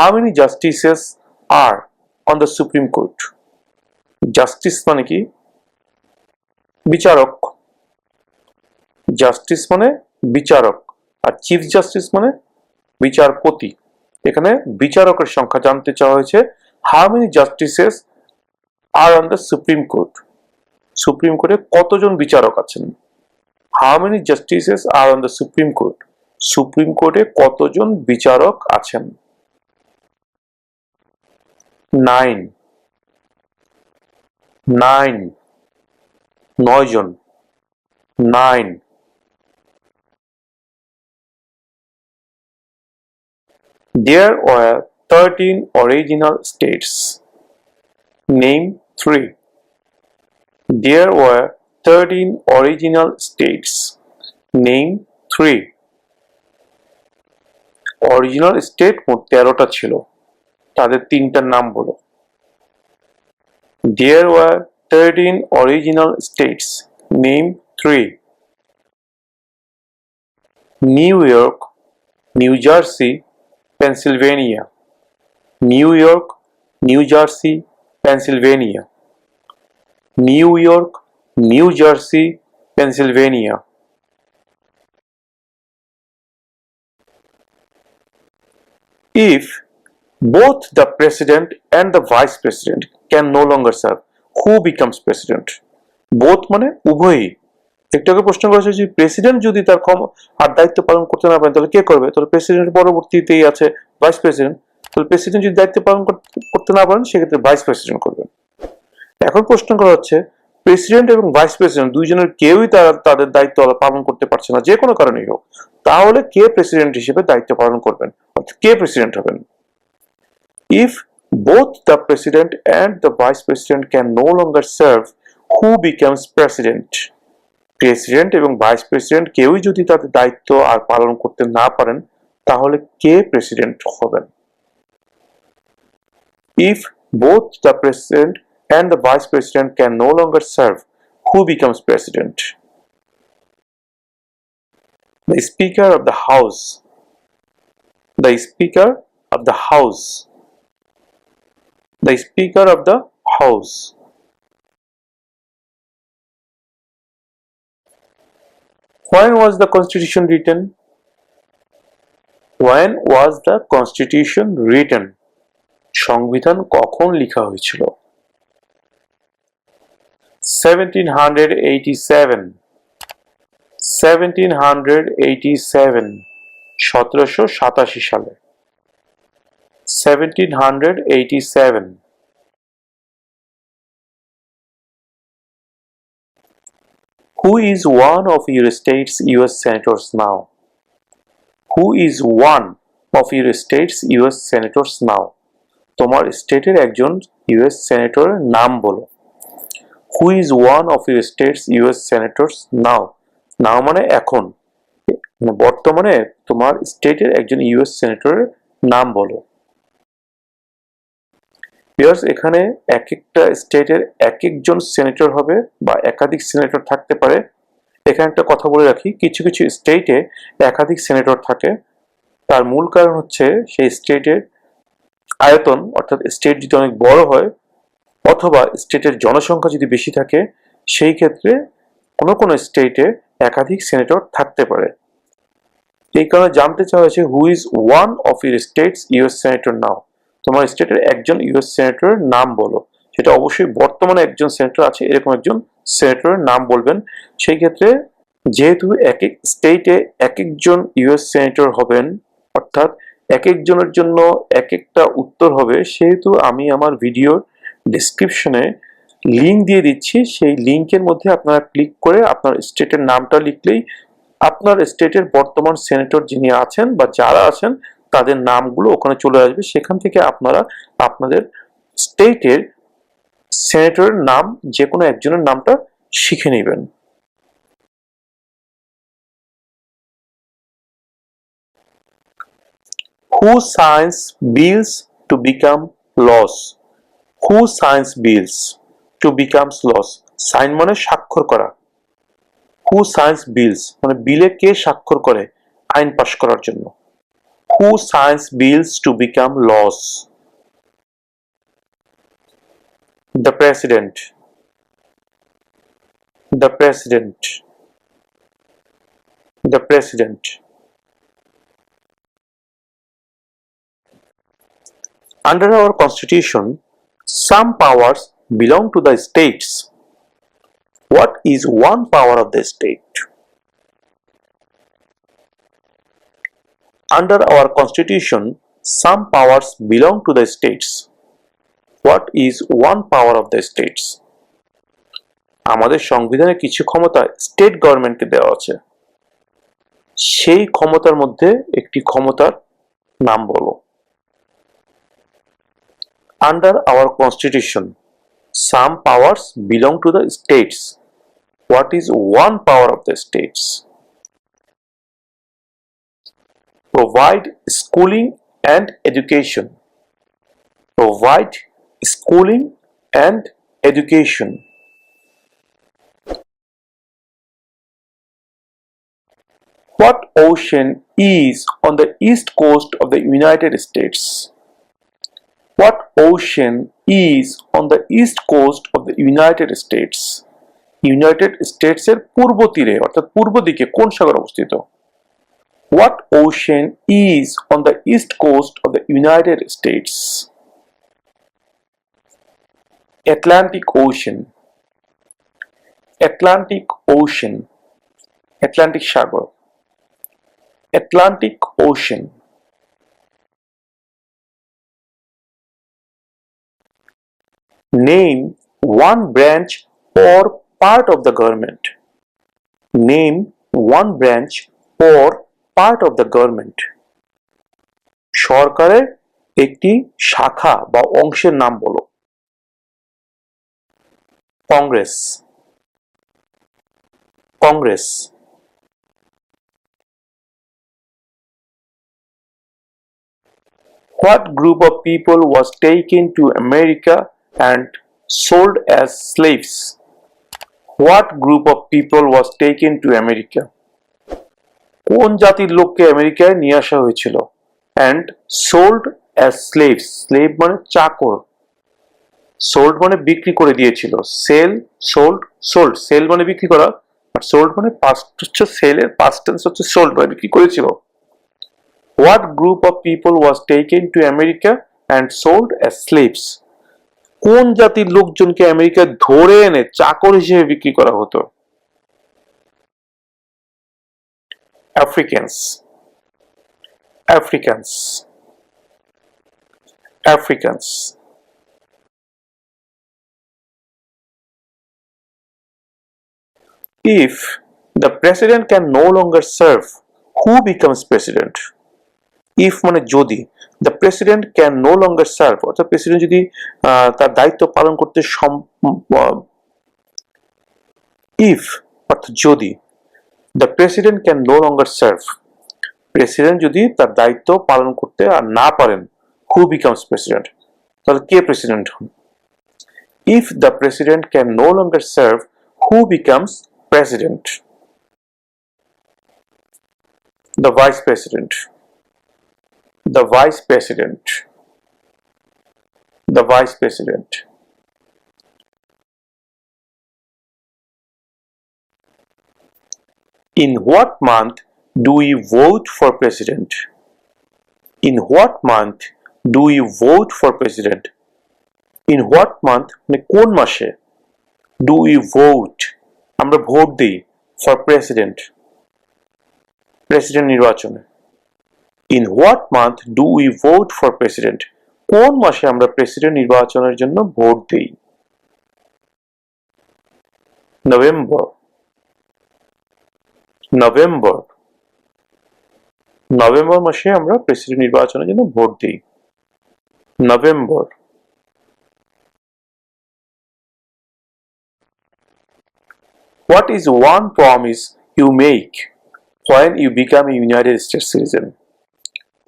How many justices are on the Supreme Court? Justice মানে কি? বিচারক। জাস্টিস মানে বিচারক, আর চিফ জাস্টিস মানে বিচারপতি। এখানে বিচারকের সংখ্যা জানতে চাওয়া হয়েছে। How many justices are on the Supreme Court? Supreme কোর্টে কতজন বিচারক আছেন? How many justices are on the Supreme Court? Supreme কোর্টে কতজন বিচারক আছেন? 9 জন। 9 There were 13 original states. Name 3. There were 13 original states. Name 3. Original state মোট 13টা ছিল, তাদের তিনটার নাম বলো। There were 13 original states. Name 3. New York, New Jersey, Pennsylvania. New York, New Jersey, Pennsylvania. New York, New Jersey, Pennsylvania. If both the president and the vice president can no longer serve, who becomes president? Both মানে উভয়ই। একটু আগে প্রশ্ন করেছে যে president যদি তার আর দায়িত্ব পালন করতে না পারেন তাহলে কে করবে? তাহলে প্রেসিডেন্ট পরবর্তীতেই আছে ভাইস প্রেসিডেন্ট। তাহলে প্রেসিডেন্ট যদি দায়িত্ব পালন করতে না পারেন সেক্ষেত্রে ভাইস প্রেসিডেন্ট করবেন। এখন প্রশ্ন করা হচ্ছে প্রেসিডেন্ট এবং ভাইস প্রেসিডেন্ট দুইজনের কেউই তাদের দায়িত্ব পালন করতে পারছে না, যে কোনো কারণেই হোক, তাহলে কে প্রেসিডেন্ট হিসেবে দায়িত্ব পালন করবেন, অর্থাৎ কে প্রেসিডেন্ট হবেন? If both the president and the vice president can no longer serve, who becomes president? President এবং ভাইস প্রেসিডেন্ট কেউই যদি তাদের দায়িত্ব আর পালন করতে না পারেন তাহলে কে প্রেসিডেন্ট হবেন? If both the president and the vice president can no longer serve, who becomes president? The Speaker of the House. The Speaker of the House. The Speaker of the House. When was the Constitution written? When was the Constitution written? সংবিধান কখন লেখা হয়েছিল? 1787. 1787 1787 সালে। 1787. Who is one of your state's US senators now? Who is one of your state's US senators now? তোমার স্টেটের একজন US সেনেটরের নাম বলো। Who is one of your state's US senators now? Now মানে এখন, বর্তমানে তোমার স্টেটের একজন ইউএস সেনেটরের নাম বলো। ভিউয়ার্স, এখানে এক একটা স্টেটের এক একজন সেনেটর হবে বা একাধিক সেনেটর থাকতে পারে। এখানে একটা কথা বলে রাখি, কিছু কিছু স্টেটে একাধিক সেনেটর থাকে। তার মূল কারণ হচ্ছে সেই স্টেটের আয়তন, অর্থাৎ স্টেট যদি অনেক বড় হয় অথবা স্টেটের জনসংখ্যা যদি বেশি থাকে, সেই ক্ষেত্রে কোনো কোনো স্টেটে একাধিক সেনেটর থাকতে পারে। এই কারণে জানতে চাওয়া হয়েছে who is one of your states US senator now? তোমার স্টেটের একজন ইউএস সেনেটরের নাম বলো। সেটা অবশ্যই বর্তমানে একজন সেনেটর আছে এরকম একজন সেনেটরের নাম বলবেন। সেই ক্ষেত্রে যেহেতু এক এক স্টেটে এক একজন ইউএস সেনেটর হবেন, অর্থাৎ এক একজনের জন্য এক একটা উত্তর হবে, সেহেতু আমি আমার ভিডিওর ডেসক্রিপশনে লিঙ্ক দিয়ে দিচ্ছি। সেই লিঙ্কের মধ্যে আপনারা ক্লিক করে আপনার স্টেটের নামটা লিখলেই আপনার স্টেটের বর্তমান সেনেটর যিনি আছেন বা যারা আছেন তাদের নামগুলো ওখানে চলে আসবে। সেখান থেকে আপনারা আপনাদের স্টেটের সেনেটরের নাম যে কোনো একজনের নামটা শিখে নেবেন। Who signs bills to become laws? Who signs bills to become laws? Sign মানে স্বাক্ষর করা। Who signs bills মানে বিলে কে স্বাক্ষর করে আইন পাশ করার জন্য? Who signs bills to become laws? The President. The President. The President. Under our Constitution, some powers belong to the states. What is one power of the state? Under our Constitution, some powers belong to the states. What is one power of the states? আমাদের সংবিধানে কিছু ক্ষমতা state গভর্নমেন্টকে দেওয়া আছে, সেই ক্ষমতার মধ্যে একটি ক্ষমতার নাম বলো। Under our Constitution, some powers belong to the states. What is one power of the states? Provide schooling and education. Provide schooling and education. What ocean is on the east coast of the United States? What ocean is on the east coast of the United States? United States এর পূর্ব তীরে অর্থাৎ পূর্ব দিকে কোন সাগর অবস্থিত? What ocean is on the east coast of the United States? Atlantic Ocean. Atlantic Ocean. Atlantic Sagar. Atlantic Ocean. Name one branch or part of the government. Name one branch or part of the government. সরকারের একটি শাখা বা অংশের নাম বলো। Congress. Congress. What group of people was taken to America and sold as slaves? What group of people was taken to America? কোন জাতির লোককে আমেরিকায় নিয়ে আসা হয়েছিল and sold as slaves? slave মানে চাকর, sold মানে বিক্রি করে দিয়েছিল, sell sold sold, sell মানে বিক্রি করা আর sold মানে past হচ্ছে sell এর past tense হচ্ছে sold মানে বিক্রি করেছিল। What group of people was taken to America and sold as slaves? কোন জাতির লোকজনকে আমেরিকা ধরে এনে চাকর হিসেবে বিক্রি করা হতো? Africans. Africans. Africans. If the president can no longer serve, who becomes president? If মানে যদি, the president can no longer serve অর্থাৎ প্রেসিডেন্ট যদি তার দায়িত্ব পালন করতে if অর্থাৎ যদি, the president can no longer serve, president যদি তার দায়িত্ব পালন করতে আর না পারেন, who becomes president? তাহলে কে প্রেসিডেন্ট হন? If the president can no longer serve, who becomes president? The vice president. The vice president. The vice president. In what month do we vote for president? In what month do we vote for president? In what month মানে কোন মাসে do we vote আমরা vote দেই for president, president নির্বাচনে। In what month do we vote for president? কোন মাসে আমরা president নির্বাচনের জন্য ভোট দেই? নভেম্বর। নভেম্বর। নভেম্বর মাসে আমরা প্রেসিডেন্ট নির্বাচনের জন্য ভোট দিই। November. What is one promise you make when you become a United States citizen?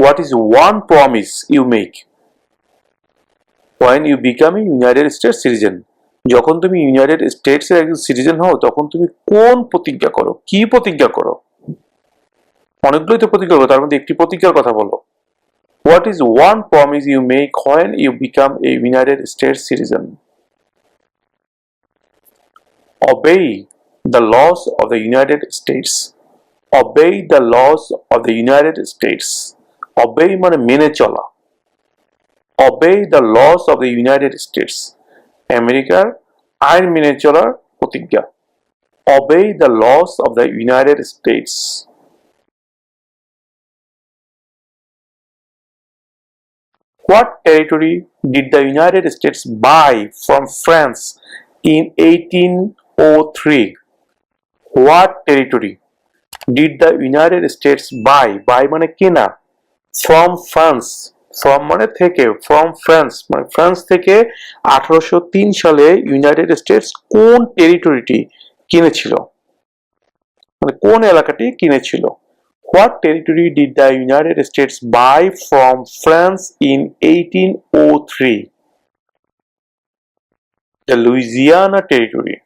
What is one promise you make when you become a United States citizen? যখন তুমি United states এর একজন citizen হও তখন তুমি কোন প্রতিজ্ঞা করো? কি প্রতিজ্ঞা করো? অনেকগুলোই তো প্রতিজ্ঞা করো, তার মধ্যে একটি প্রতিজ্ঞার কথা বলো। What is one promise you make when you become a United States citizen? Obey the laws of the United States. Obey the laws of the United States. Obey মানে মেনে চলা। Obey the laws of the United States. আমেরিকার আইন মেনে চলার প্রতিজ্ঞা। Obey the laws of the United States. What territory did the United States buy from France in 1803? What territory did the United States buy? Buy মানে কেনা। From France. From মানে থেকে। From France মানে ফ্রান্স থেকে 1803 সালে United states কোন টেরিটরিটি কিনেছিল, মানে কোন এলাকাটি কিনেছিল? What territory did the United States buy from France in 1803? The Louisiana Territory.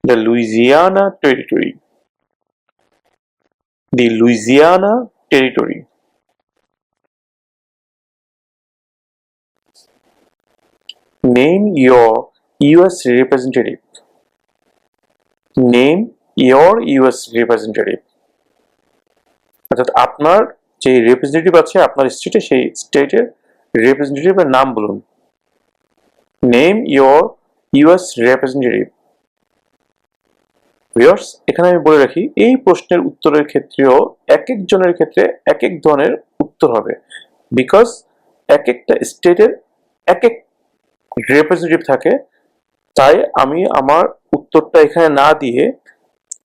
The Louisiana Territory. The Louisiana Territory. Name your US representative. Name your US representative. অর্থাৎ আপনার যে রিপ্রেজেন্টেটিভ আছে আপনার স্টেটে, সেই স্টেটের রিপ্রেজেন্টেটিভের নাম বলুন। Name your US representative. Viewers, এখানে আমি বলে রাখি এই প্রশ্নের উত্তরের ক্ষেত্রেও এক একজনের ক্ষেত্রে এক এক ধরনের উত্তর হবে, বিকজ এক একটা স্টেটের এক এক রিপ্রেজেন্টেটিভ থাকে। তাই আমি আমার উত্তরটা এখানে না দিয়ে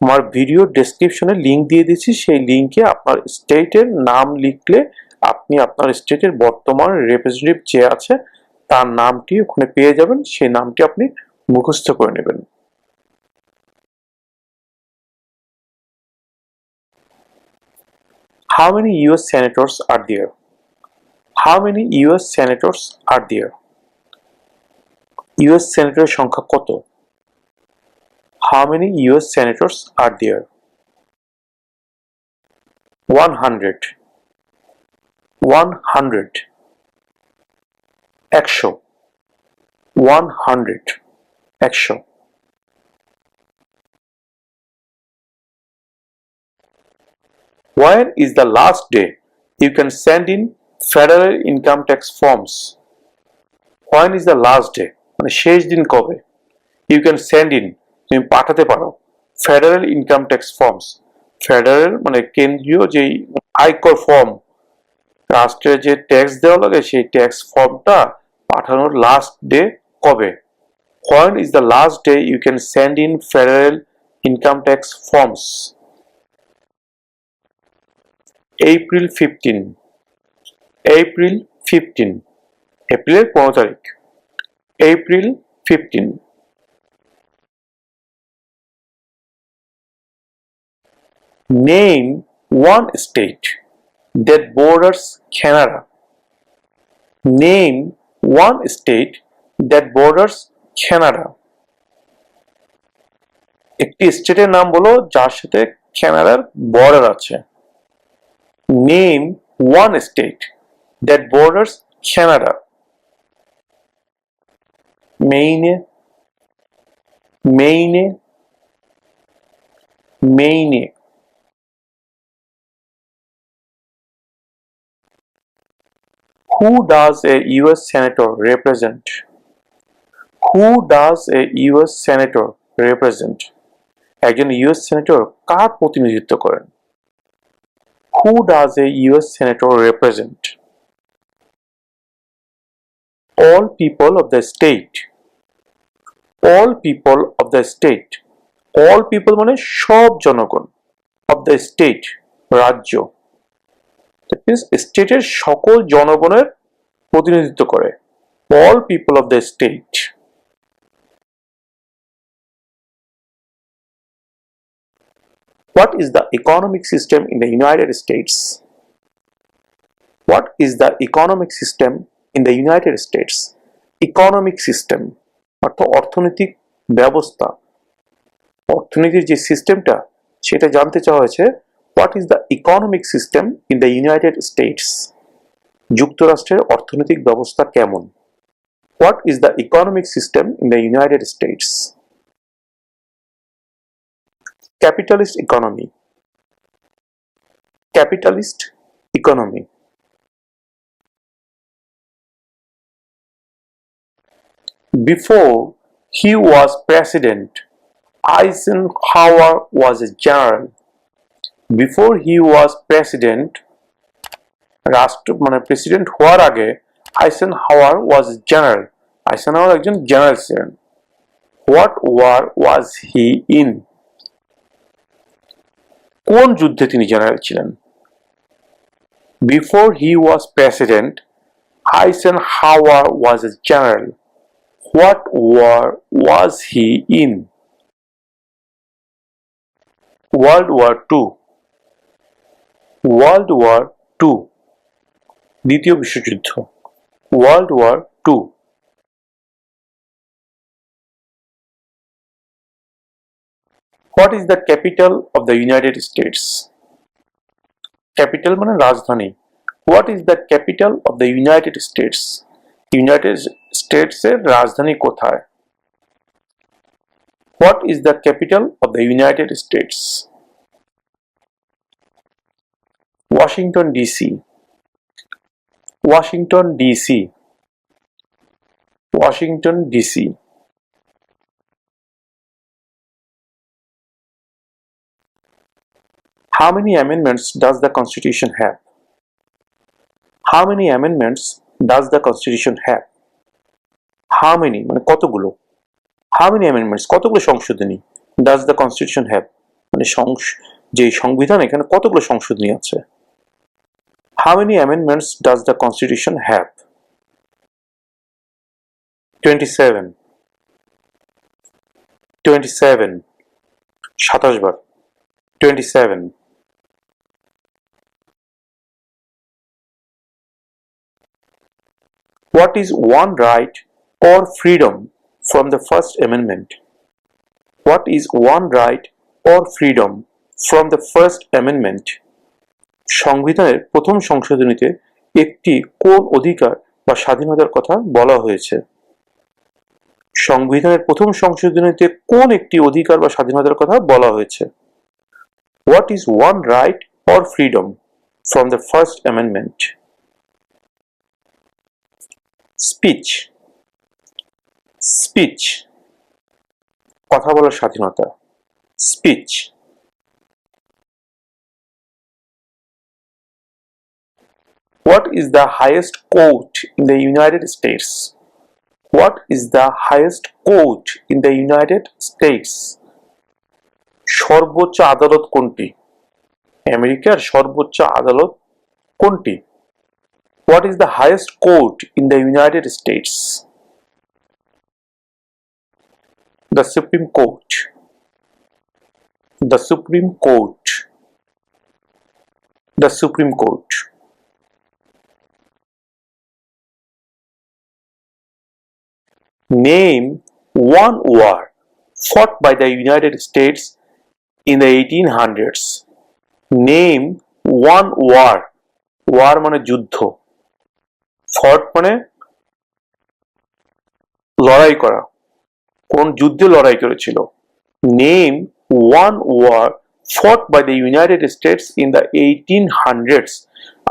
আমার ভিডিও ডেসক্রিপশনে লিংক দিয়ে দিচ্ছি, সেই লিংকে আপনার স্টেটের নাম লিখলে আপনি আপনার স্টেটের বর্তমান রিপ্রেজেন্টেটিভ যে আছে তার নামটি ওখানে পেয়ে যাবেন, সেই নামটি আপনি মুখস্থ করে নেবেন। How many US senators are there? How many US senators are there? US সেনেটরের সংখ্যা কত? How many US senators are there? 100. 100. 100. 100. 100. When is the last day you can send in federal income tax forms? When is the last day? মানে শেষ দিন কবে? You can send in, তুমি পাঠাতে পারো, federal income tax forms. Federal মানে কেন্দ্রীয় যেই আয়কর ফর্ম, রাষ্ট্রের যে ট্যাক্স দেওয়া লাগে সেই ট্যাক্স ফর্মটা পাঠানোর লাস্ট ডে কবে? When is the last day you can send in federal income tax forms? April 15. April 15. এপ্রিলের 15 তারিখ। April 15. Name one state that borders Canada. Name one state that borders Canada. একটি স্টেটের নাম বলো যার সাথে কানাডার বর্ডার আছে। Name one state that borders Canada. Maine. Maine. Maine. Who does a US senator represent? Who does a US senator represent? একজন US senator কার প্রতিনিধিত্ব করেন? Who does a US senator represent? All people of the state. All people of the state. All people মানে সব জনগণ, of the state রাজ্য। That means স্টেটের সকল জনগণের প্রতিনিধিত্ব করে। All people of the state. What is the economic system in the United States? What is the economic system in the United States? Economic system অর্থাৎ অর্থনৈতিক ব্যবস্থা, অর্থনীতির যে সিস্টেমটা সেটা জানতে চাওয়া হয়েছে। What is the economic system in the United States? যুক্তরাষ্ট্রের অর্থনৈতিক ব্যবস্থা কেমন? What is the economic system in the United States? Capitalist economy. Capitalist economy. Before he was president, Eisenhower was a general. Before he was president, president হওয়ার আগে Eisenhower was general. Eisenhower একজন general ছিলেন। What war was he in? কোন যুদ্ধে তিনি general ছিলেন? Before he was president, Eisenhower was a general. What war was he in? World war two. World war two, দ্বিতীয় বিশ্বযুদ্ধ। World war two. What is the capital of the United States? Capital মানে রাজধানী। What is the capital of the United States? United States এর রাজধানী কোথায়? What is the capital of the United States? Washington DC. Washington DC. Washington DC. How many amendments does the Constitution have? How many amendments does the Constitution have? How many মানে কতগুলো? How many amendments কতগুলো সংশোধনী does the Constitution have? মানে যে সংবিধান এখানে কতগুলো সংশোধনী আছে? How many amendments does the Constitution have? 27. 27. 27 bar. 27. What is one right or freedom from the First Amendment? What is one right or freedom from the First Amendment? সংবিধানের প্রথম সংশোধনীতে একটি কোন অধিকার বা স্বাধীনতার কথা বলা হয়েছে? সংবিধানের প্রথম সংশোধনীতে কোন একটি অধিকার বা স্বাধীনতার কথা বলা হয়েছে? What is one right or freedom from the First Amendment? Speech. Speech. কথা বলার স্বাধীনতা। Speech. What is the highest court in the United States? What is the highest court in the United States? সর্বোচ্চ আদালত কোনটি? আমেরিকার সর্বোচ্চ আদালত কোনটি? What is the highest court in the United States? The Supreme Court. The Supreme Court. The Supreme Court. Name one war fought by the United States in the 1800s. Name one war. War মানে যুদ্ধ। Fought মানে লড়াই করা। কোন যুদ্ধে লড়াই করেছিল? Name one war fought by the United States in the 1800s.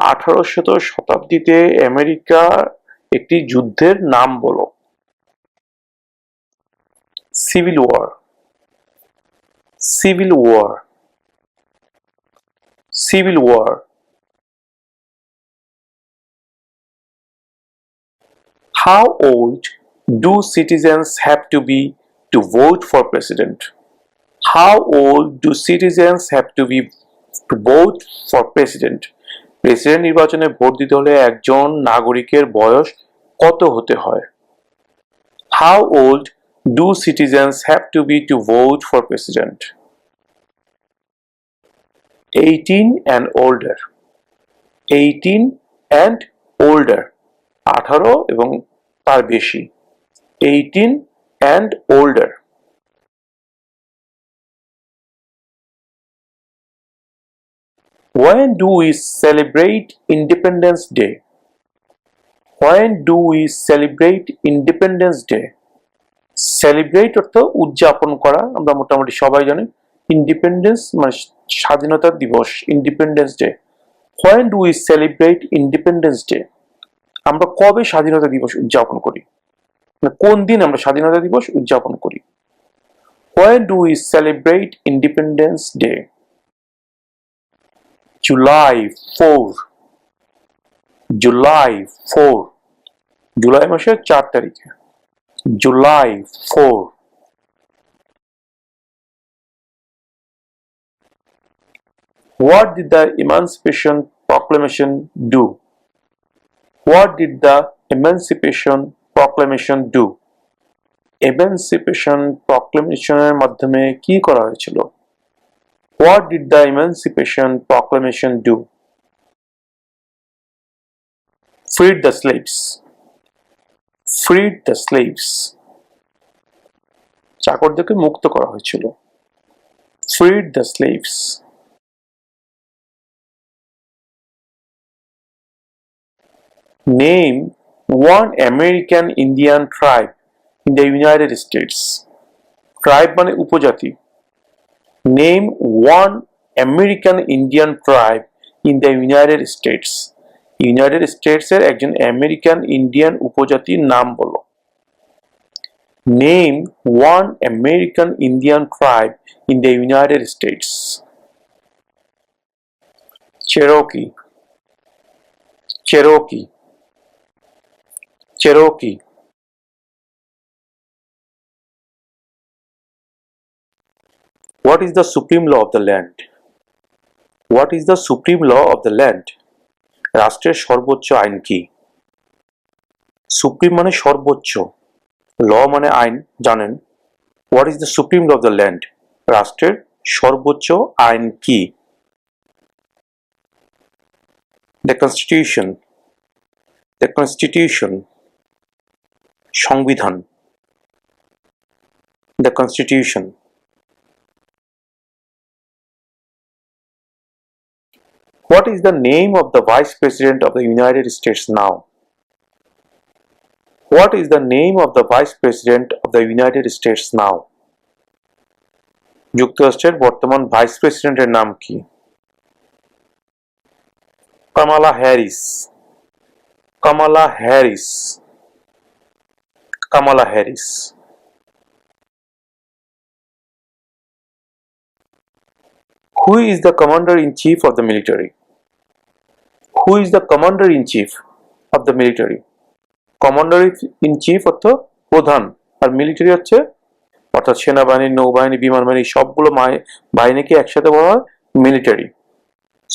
1800 শতাব্দীতে আমেরিকার একটি যুদ্ধের নাম বলো। Civil War. Civil War. Civil War. How old do citizens have to be to vote for president? How old do citizens have to be to vote for president? President নির্বাচনে vote দিতে হলে একজন নাগরিকের বয়স কত হতে হয়? How old do citizens have to be to vote for president? 18 and older. 18 and older. 18 এবং তার বেশি। 18 and older. When do we celebrate Independence Day? When do we celebrate Independence Day? Celebrate অর্থ উদযাপন করা, আমরা মোটামুটি সবাই জানি। ইন্ডিপেন্ডেন্স মানে স্বাধীনতা দিবস, independence day. When do we celebrate Independence Day? আমরা কবে স্বাধীনতা দিবস উদযাপন করি, মানে কোন দিন আমরা স্বাধীনতা দিবস উদযাপন করি? When do we celebrate Independence Day? July 4, July 4, July মাসের 4 তারিখে, July 4. What did the Emancipation Proclamation do? What did the Emancipation Proclamation do? Emancipation Proclamation এর মাধ্যমে কি করা হয়েছিল? What did the Emancipation Proclamation do? Freed the slaves. Freed the slaves. চাকরদেরকে মুক্ত করা হয়েছিল। Freed the slaves. Name one American Indian tribe in the United States. Tribe মানে উপজাতি। Name one American Indian tribe in the United States. United States এর একজন American Indian উপজাতির নাম বলো। Name one American Indian tribe in the United States. Cherokee. Cherokee. Cherokee. What is the supreme law of the land? What is the supreme law of the land? রাষ্ট্রের সর্বোচ্চ আইন কি? Supreme মানে সর্বোচ্চ, ল মানে আইন, জানেন। What is the supreme law of the land? রাষ্ট্রের সর্বোচ্চ আইন কি? The Constitution. The Constitution. সংবিধান। The Constitution. What is the name of the Vice President of the United States now? What is the name of the Vice President of the United States now? যুক্তরাষ্ট্রের বর্তমান vice প্রেসিডেন্টের নাম কি? Kamala Harris. Kamala Harris. Kamala Harris. Who is the Commander-in-Chief of the military? Who is the Commander-in-Chief of the military? Commander-in-Chief অর্থ প্রধান, আর military হচ্ছে অর্থাৎ সেনাবাহিনী, নৌবাহিনী, বিমান বাহিনী সবগুলো বাহিনীকে একসাথে বলা হয় military.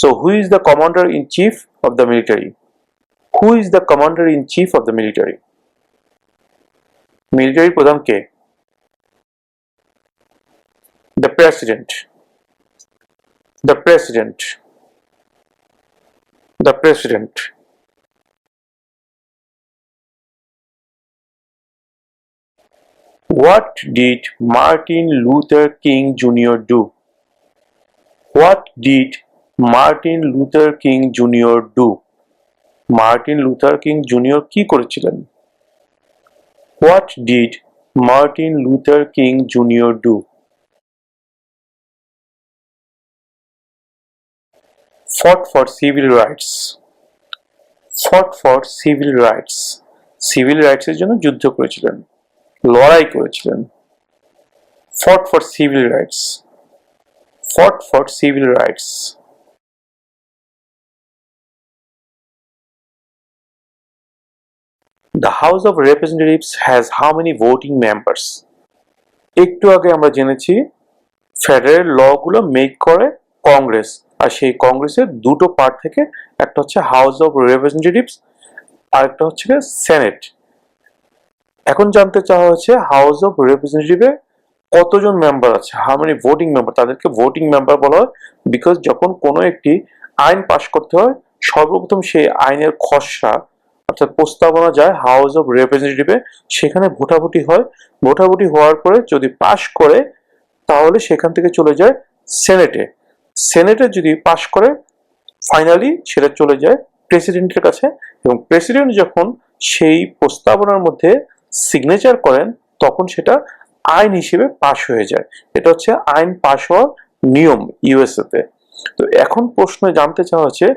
So who is the Commander-in-Chief of the military? Who is the Commander-in-Chief of the military? Military প্রধান কে? The President. The President. The President. What did Martin Luther King Jr. do? What did Martin Luther King Jr. do? Martin Luther King Jr. কি করেছিলেন? What did Martin Luther King Jr. do? Fought for civil rights. Fought for civil rights. Civil rights এর জন্য যুদ্ধ করেছিলেন, লড়াই করেছিলেন। Fought for civil rights. Fought for civil rights. The House of Representatives has how many voting members? একটু আগে আমরা জেনেছি ফেডারেল ল গুলো মেক করে কংগ্রেস, আর সেই কংগ্রেসের দুটো পার্ট থেকে একটা হচ্ছে হাউস অফ রিপ্রেজেন্টেটিভস আর একটা হচ্ছে সেনেট। এখন জানতে চাওয়া হচ্ছে হাউস অফ রিপ্রেজেন্টেটিভে কতজন মেম্বার আছে, হাউ মেনি ভোটিং মেম্বার, তাদেরকে ভোটিং মেম্বার বলা হয়। বিকজ যখন কোনো একটি আইন পাশ করতে হয় সর্বপ্রথম সেই আইনের খসড়া অর্থাৎ প্রস্তাবনা যায় হাউস অফ রিপ্রেজেন্টেটিভে, সেখানে ভোটাভুটি হয়। ভোটাভুটি হওয়ার পরে যদি পাশ করে তাহলে সেখান থেকে চলে যায় সেনেটে। সেনেটে যদি পাশ করে ফাইনালি সেটা চলে যায় প্রেসিডেন্টের কাছে, এবং প্রেসিডেন্ট যখন সেই প্রস্তাবনার মধ্যে সিগনেচার করেন তখন সেটা আইন হিসেবে পাশ হয়ে যায়। এটা হচ্ছে আইন পাশ হওয়ার নিয়ম ইউএসএ তে। তো এখন প্রশ্ন জানতে চাওয়া হচ্ছে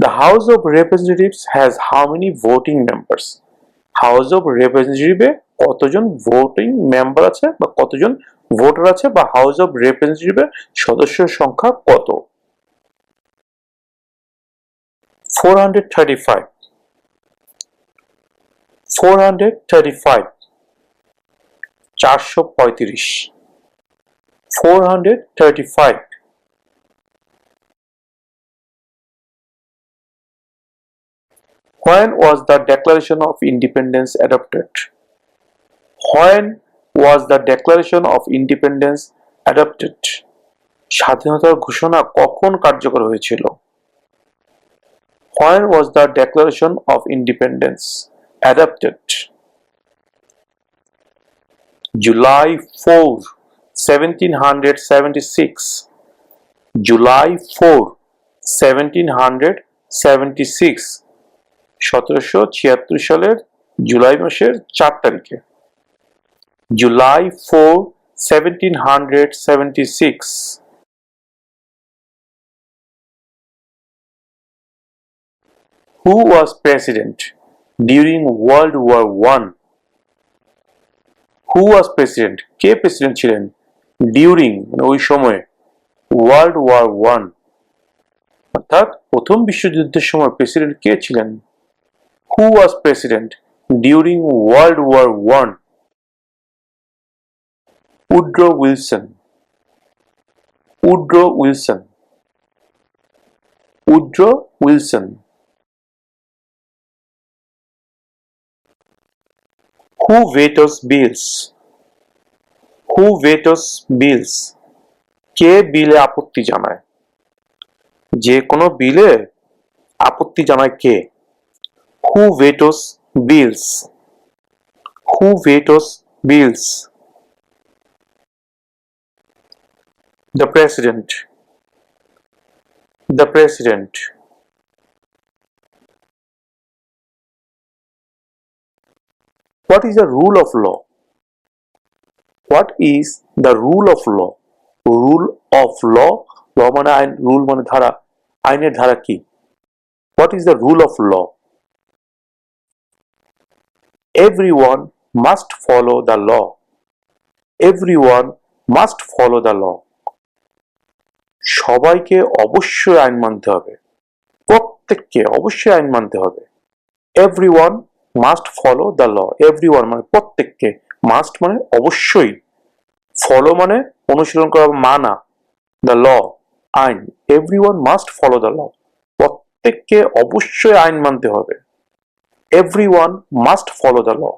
the House of Representatives has how many voting members? House of রিপ্রেজেন্টেটিভে কতজন ভোটিং মেম্বার আছে বা কতজন ভোটার আছে বা হাউস অফ রিপ্রেজেন্টেটিভের সদস্যের সংখ্যা কত? 435 435 435 435 When was the Declaration of Independence adopted? When was the Declaration of Independence adopted? স্বাধীনতার ঘোষণা কখন কার্যকর হয়েছিল? When was the Declaration of Independence adopted? July 4, 1776. July 4, 1776. 1776 সালের জুলাই মাসের 4 তারিখে। July 4, 1776. Who was president during World War I? Who was president? K president ছিলেন during মানে ওই সময়ে ওয়ার্ল্ড ওয়ার ওয়ান অর্থাৎ প্রথম বিশ্বযুদ্ধের সময় প্রেসিডেন্ট কে ছিলেন? Who was president during World War I? Woodrow Wilson. Woodrow Wilson. Woodrow Wilson. Who vetoes bills? Who vetoes bills? কে বিলে আপত্তি জানায়? যে কোনো বিলে আপত্তি জানায় কে? Who vetoes bills? Who vetoes bills? The President. The President. What is the rule of law? What is the rule of law? Rule of law. Law মানে আইন, রুল মানে ধারা। আইনের ধারা কি? What is the rule of law? Everyone must follow the law. Everyone must follow the law. সবাইকে অবশ্যই আইন মানতে হবে। প্রত্যেককে অবশ্যই আইন মানতে হবে। Everyone must follow the law. Everyone মানে প্রত্যেককে, মাস্ট মানে অবশ্যই, ফলো মানে অনুসরণ করা, মানা, the law আইন। Everyone must follow the law. প্রত্যেককে অবশ্যই আইন মানতে হবে। Everyone must follow the law.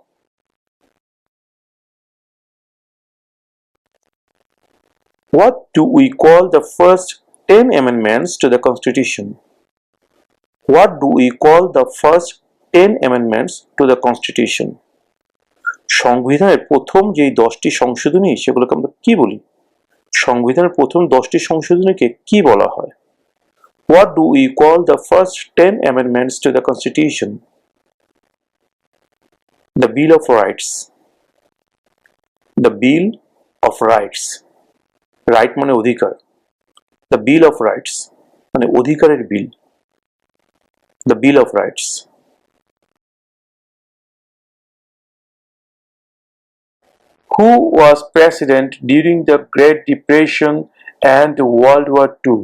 What do we call the first 10 amendments to the Constitution? What do we call the first 10 amendments to the Constitution? সংবিধানের প্রথম যেই 10টি সংশোধনী সেগুলোকে আমরা কি বলি? সংবিধানের প্রথম 10টি সংশোধনীকে কি বলা হয়? What do we call the first 10 amendments to the Constitution? The Bill of Rights. The Bill of Rights. Right মানে অধিকার। The Bill of Rights মানে অধিকারের বিল। The Bill of Rights. Who was president during the Great Depression and World War II?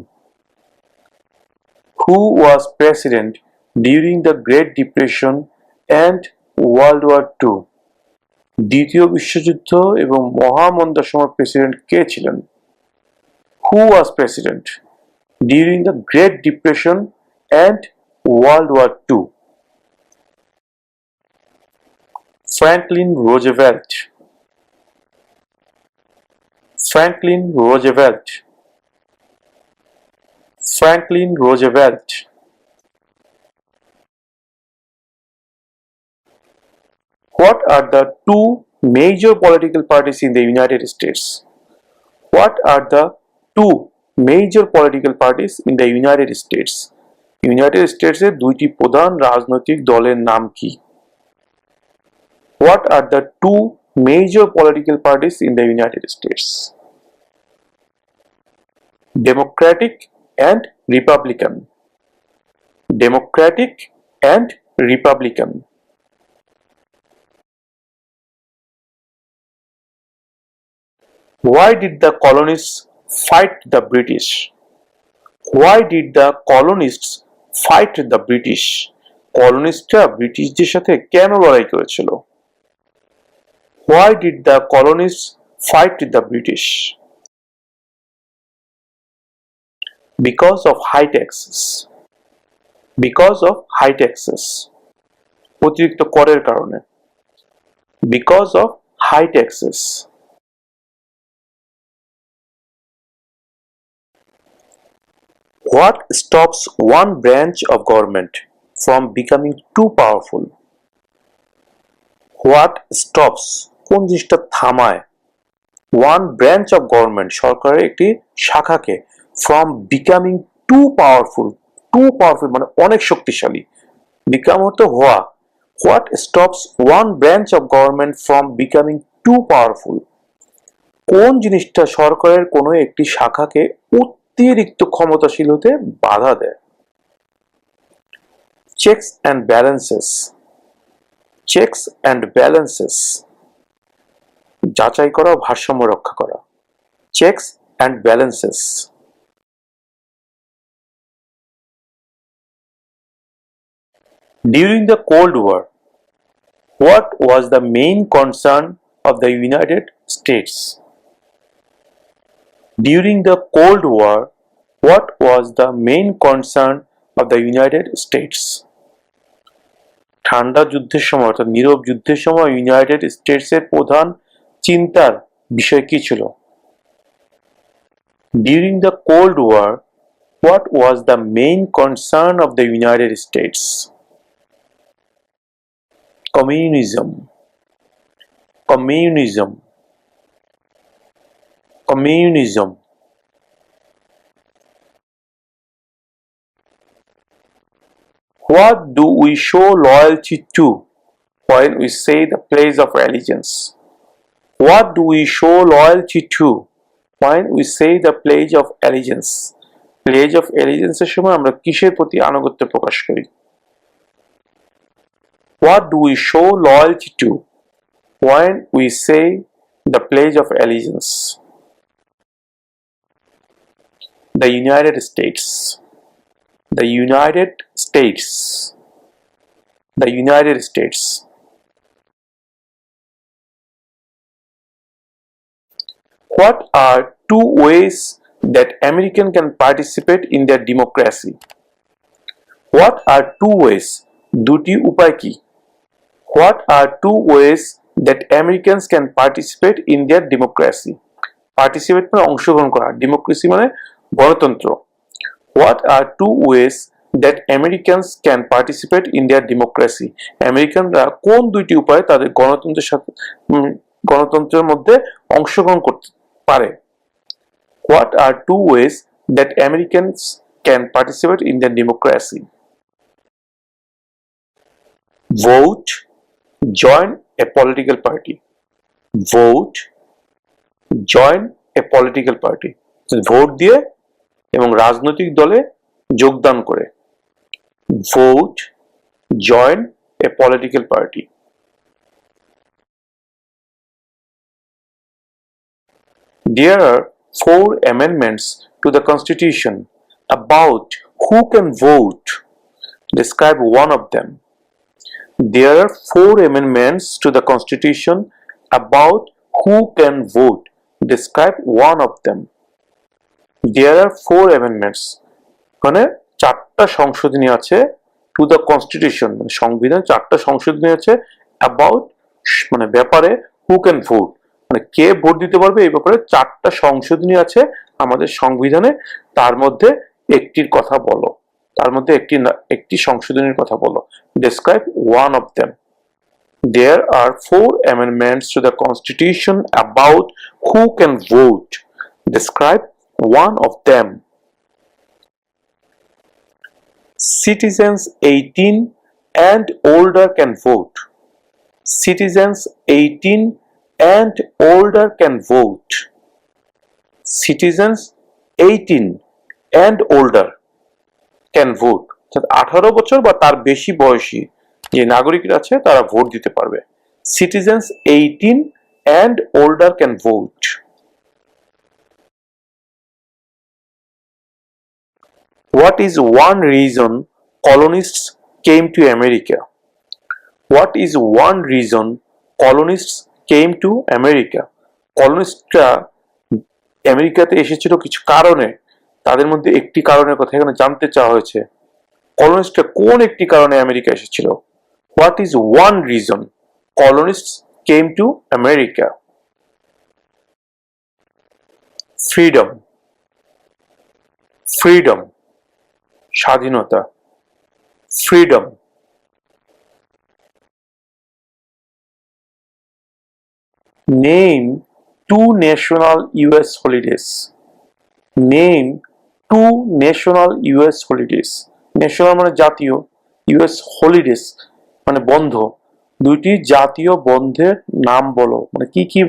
Who was president during the Great Depression and World War II? দ্বিতীয় বিশ্বযুদ্ধ এবং মহামন্দার সময় president কে ছিলেন? Who was president during the Great Depression and World War II? Franklin Roosevelt. Franklin Roosevelt. Franklin Roosevelt. What are the two major political parties in the United States? What are the two major political parties in the United States? United States এর দুইটি প্রধান রাজনৈতিক দলের নাম কি? What are the two major political parties in the United States? Democratic and Republican. Democratic and Republican. Why did the colonists fight the British? Why did the colonists fight the British? কলোনিস্টরা ব্রিটিশদের সাথে কেন লড়াই করেছিল? Why did the colonists fight the British? Because of high taxes. Because of high taxes. অতিরিক্ত করের কারণে. Because of high taxes. What stops one branch of government from becoming too powerful? What stops কোন জিনিসটা থামায় one branch of government সরকারের একটি শাখাকে from becoming too powerful মানে অনেক শক্তিশালী become হতো হওয়া what stops one branch of government from becoming too powerful কোন জিনিসটা সরকারের কোনো একটি শাখাকে অতিরিক্ত ক্ষমতাশীল হতে বাধা দেয় checks and balances checks and balances যাচাই করা ভারসাম্য রক্ষা করা checks and balances during the Cold War what was the main concern of the United States during the Cold War what was the main concern of the United States ঠান্ডা যুদ্ধের সময় অর্থাৎ নীরব যুদ্ধের সময় ইউনাইটেড স্টেটসের প্রধান চিন্তার বিষয় কি ছিল During the Cold War what was the main concern of the United States Communism Communism Communism What do we show loyalty to when we say the pledge of allegiance? What do we show loyalty to when we say the pledge of allegiance? Pledge of allegiance এর সময় আমরা কিসের প্রতি আনুগত্য প্রকাশ করি? What do we show loyalty to when we say the pledge of allegiance? The United States. The United States. The United States. What are two ways that Americans can participate in their democracy? What are two ways? দুটি উপায় কি? What are two ways that Americans can participate in their democracy? Participate মানে অংশগ্রহণ করা, democracy মানে গণতন্ত্র. What are two ways that Americans can participate in their democracy? আমেরিকানরা কোন দুইটি উপায়ে তাদের গণতন্ত্রের মধ্যে অংশগ্রহণ করতে পারে? What are two ways that Americans can participate in their democracy? Vote, join a political party. Vote, join a political party. Vote দিয়ে এবং রাজনৈতিক দলে যোগদান করে vote join a political party there are 4 amendments to the constitution about who can vote describe one of them there are 4 amendments to the constitution about who can vote describe one of them There are 4 amendments মানে চারটা সংশোধনী আছে to the constitution মানে সংবিধান চারটা সংশোধনী আছে about মানে ব্যাপারে হু ক্যান ভোট মানে কে ভোট দিতে পারবে এই ব্যাপারে চারটা সংশোধনী আছে আমাদের সংবিধানে তার মধ্যে একটির কথা বলো তার মধ্যে একটি সংশোধনীর কথা বলো describe one of them There are 4 amendments to the constitution about who can vote describe one of them citizens 18 and older can vote Citizens 18 and older can vote. Citizens 18 and older can vote. 18 বছর বা তার বেশি বয়সী যে নাগরিকরা আছে তারা vote দিতে পারবে। Citizens 18 and older can vote. What is one reason colonists came to America? What is one reason colonists came to America? কলোনিস্টরা আমেরিকাতে এসেছিল কিছু কারণে, তাদের মধ্যে একটি কারণের কথা এখানে জানতে চাওয়া হয়েছে। কলোনিস্টরা কোন একটি কারণে আমেরিকা এসেছিল? What is one reason colonists came to America? Freedom. Freedom. স্বাধীনতা। Freedom. Name two national US holidays. Name two national US holidays. National মানে জাতীয়, US holidays মানে বন্ধ। দুইটি জাতীয় বন্ধের নাম বলো। মানে কি কি,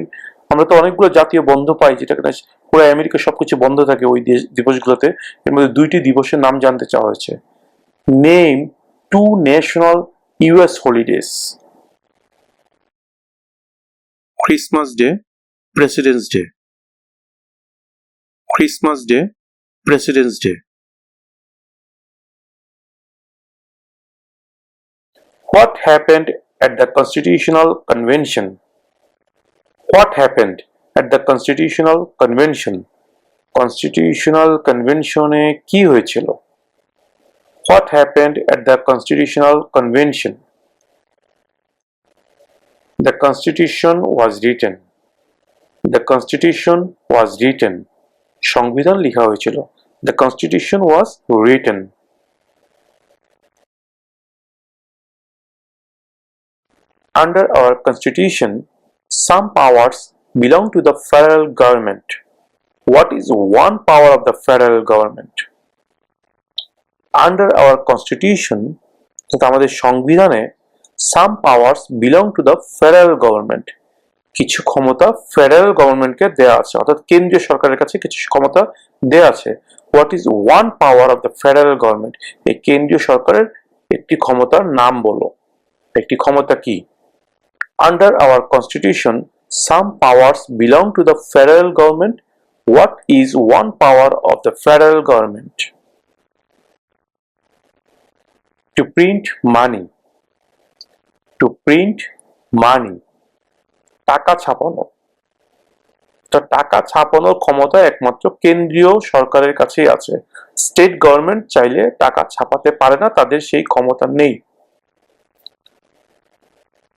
আমরা তো অনেকগুলো জাতীয় বন্ধ পাই যেটা কিনা পুরো আমেরিকা সবকিছু বন্ধ থাকে ওই দিবসগুলোতে। এর মধ্যে দুইটি দিবসের নাম জানতে চাওয়া হয়েছে। Name two national US holidays. Christmas Day, President's Day. Christmas Day, President's Day. What happened at the Constitutional Convention? What happened at the Constitutional Convention? Constitutional Convention এ কি হয়েছিল? What happened at the Constitutional Convention? The Constitution was written. The Constitution was written. সংবিধান লেখা হয়েছিল। The Constitution was written. Under our Constitution, some powers belong to the federal government. What is one power of the federal government? Under our Constitution, আমাদের সংবিধানে some powers belong to the federal government. কিছু ক্ষমতা federal গভর্নমেন্টকে দেয়া আছে, অর্থাৎ কেন্দ্রীয় সরকারের কাছে কিছু ক্ষমতা দেয়া আছে। What is one power of the federal government? এই কেন্দ্রীয় সরকারের একটি ক্ষমতার নাম বলো। একটি ক্ষমতা কি? Under our constitution some powers belong to the federal government. What is one power of the federal government? To print money. To print money, টাকা ছাপানো। টাকা ছাপানোর ক্ষমতা একমাত্র কেন্দ্রীয় সরকারের কাছেই আছে। স্টেট গভর্নমেন্ট চাইলে টাকা ছাপাতে পারে না, তাদের সেই ক্ষমতা নেই।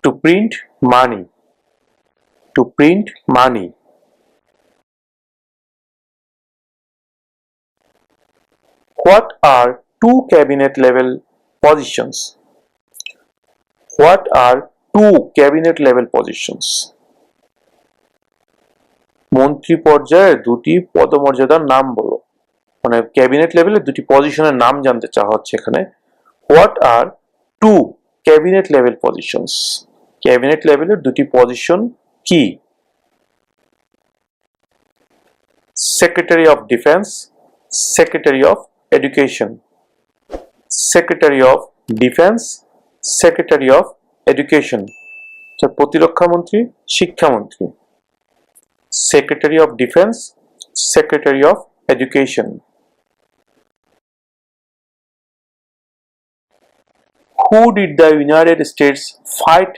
To print money. To print money. What are two cabinet level positions? What are two cabinet level positions? মন্ত্রী পর্যায়ে দুটি পদমর্যাদার নাম বলো। মানে ক্যাবিনেট লেভেলে দুটি পজিশনের নাম জানতে চাওয়া হচ্ছে এখানে। What are two cabinet level positions? Cabinet লেভেলের দুটি পজিশন কি? Secretary of defence, secretary of education. Secretary of defence, secretary of education. প্রতিরক্ষা মন্ত্রী, শিক্ষামন্ত্রী। Secretary of Defense, Secretary of Education. Who did the United States fight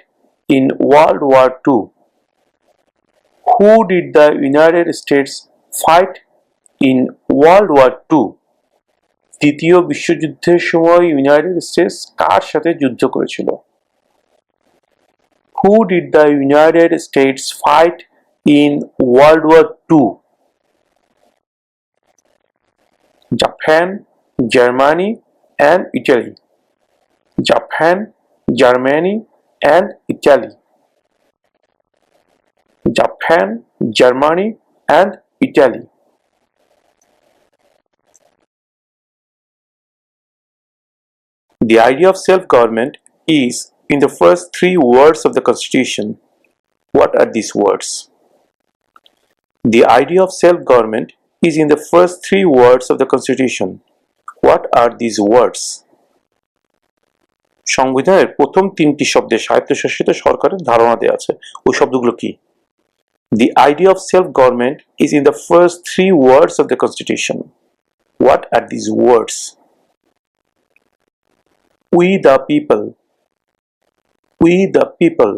in World War II? Who did the United States fight in World War II? দ্বিতীয় বিশ্বযুদ্ধের সময় United states কার সাথে যুদ্ধ করেছিল? Who did the United States fight in World War II? Japan, Germany, and Italy. Japan, Germany, and Italy. Japan, Germany, and Italy. The idea of self-government is in the first three words of the Constitution. What are these words? The idea of self-government is in the first three words of the Constitution. What are these words? সংবিধানের প্রথম তিনটি শব্দে স্বায়ত্তশাসিত সরকারের ধারণা দেওয়া আছে। ওই শব্দগুলো কি? The idea of self-government is in the first three words of the Constitution. What are these words? We the people. We the people.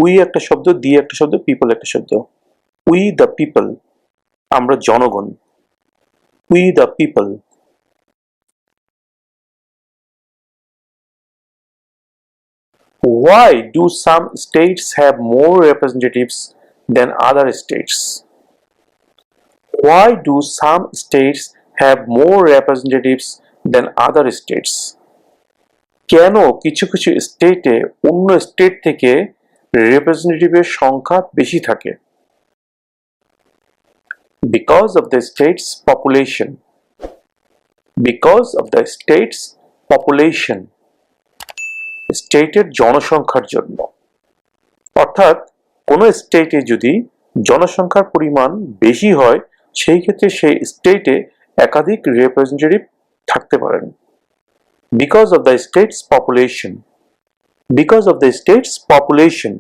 We একটা শব্দ, the একটা শব্দ, people একটা শব্দ। We the people. আমরা জনগণ। We the people. Why do some states have more representatives than other states? Why do some states have more representatives than other states? কেন কিছু কিছু স্টেটে অন্য স্টেট থেকে রিপ্রেজেন্টেটিভের সংখ্যা বেশি থাকে? Because of the state's population. Because of the state's population. স্টেটের জনসংখ্যার জন্য। অর্থাৎ কোন স্টেটে যদি জনসংখ্যার পরিমাণ বেশি হয় সেই ক্ষেত্রে সেই স্টেটে একাধিক রিপ্রেজেন্টেটিভ থাকতে পারেন। Because of the state's population. Because of the state's population.